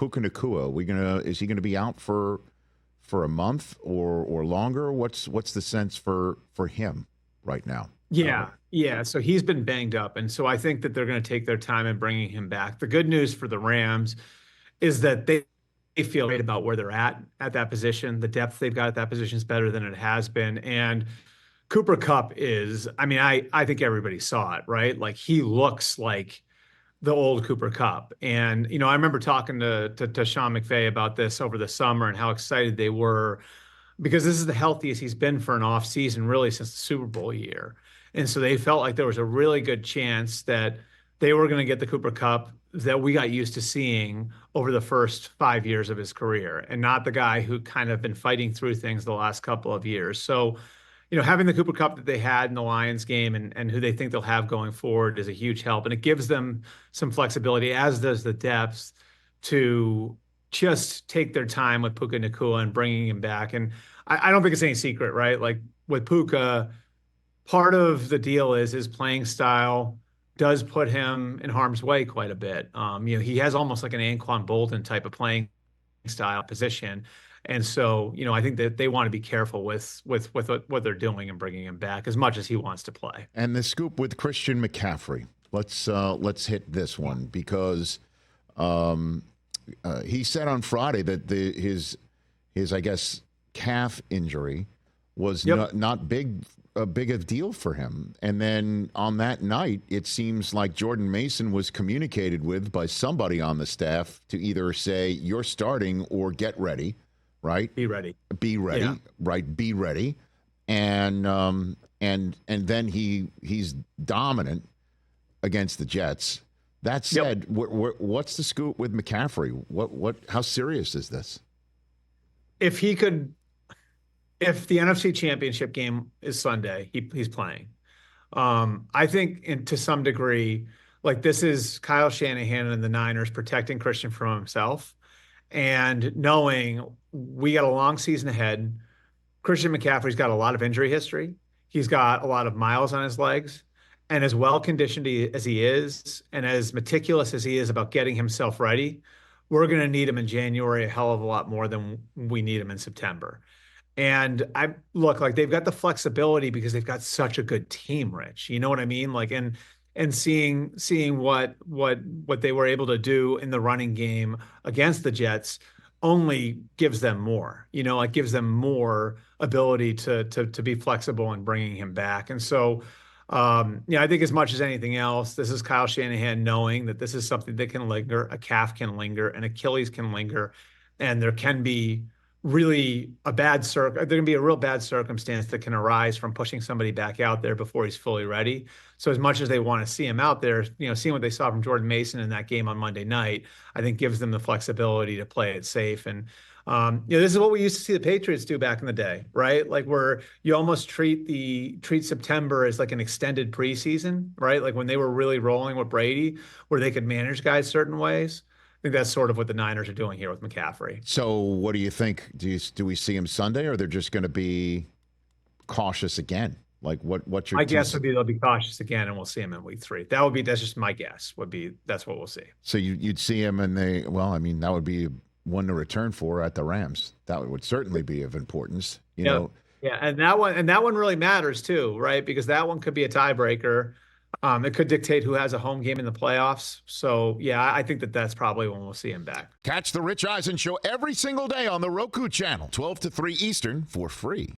Puka Nacua, is he gonna be out for a month or longer? What's the sense for him right now? Yeah. So he's been banged up, and so I think that they're going to take their time in bringing him back. The good news for the Rams is that they feel great about where they're at that position. The depth they've got at that position is better than it has been, and Cooper Kupp is. I mean, I think everybody saw it, right? Like he looks like the old Cooper Kupp. And, I remember talking to Sean McVay about this over the summer and how excited they were because this is the healthiest he's been for an off season really since the Super Bowl year. And so they felt like there was a really good chance that they were going to get the Cooper Kupp that we got used to seeing over the first 5 years of his career and not the guy who kind of been fighting through things the last couple of years. So, having the Cooper Kupp that they had in the Lions game and who they think they'll have going forward is a huge help. And it gives them some flexibility, as does the depth, to just take their time with Puka Nacua and bringing him back. And I don't think it's any secret, right? Like with Puka, part of the deal is his playing style does put him in harm's way quite a bit. He has almost like an Anquan Bolden type of playing style position. And so, I think that they want to be careful with what they're doing and bringing him back as much as he wants to play. And the scoop with Christian McCaffrey. Let's hit this one because he said on Friday that his I guess calf injury was not big a big a deal for him. And then on that night, it seems like Jordan Mason was communicated with by somebody on the staff to either say you're starting or get ready. Right. Be ready. Be ready. Yeah. Right. Be ready. And then he's dominant against the Jets. That said, what's the scoop with McCaffrey? How serious is this? If the NFC Championship game is Sunday, he's playing. I think to some degree, like this is Kyle Shanahan and the Niners protecting Christian from himself. And knowing we got a long season ahead, Christian McCaffrey's got a lot of injury history. He's got a lot of miles on his legs. And as well-conditioned as he is, and as meticulous as he is about getting himself ready, we're going to need him in January a hell of a lot more than we need him in September. And I look like they've got the flexibility because they've got such a good team, Rich. You know what I mean? Like, and seeing what they were able to do in the running game against the Jets only gives them more, it gives them more ability to be flexible in bringing him back. And so, I think as much as anything else, this is Kyle Shanahan knowing that this is something that can linger, a calf can linger, an Achilles can linger, and there can be really there can be a real bad circumstance that can arise from pushing somebody back out there before he's fully ready. So as much as they want to see him out there, seeing what they saw from Jordan Mason in that game on Monday night, I think gives them the flexibility to play it safe. And, this is what we used to see the Patriots do back in the day, right? Like where you almost treat September as like an extended preseason, right? Like when they were really rolling with Brady, where they could manage guys certain ways. I think that's sort of what the Niners are doing here with McCaffrey. So what do you think? Do we see him Sunday, or they're just going to be cautious again? Like what's your my guess would be they'll be cautious again, and we'll see him in week 3. That's just my guess. That's what we'll see. So you'd see him, and that would be one to return for at the Rams. That would certainly be of importance. You know. Yeah, and that one really matters too, right? Because that one could be a tiebreaker. It could dictate who has a home game in the playoffs. So, yeah, I think that's probably when we'll see him back. Catch the Rich Eisen Show every single day on the Roku channel, 12 to 3 Eastern, for free.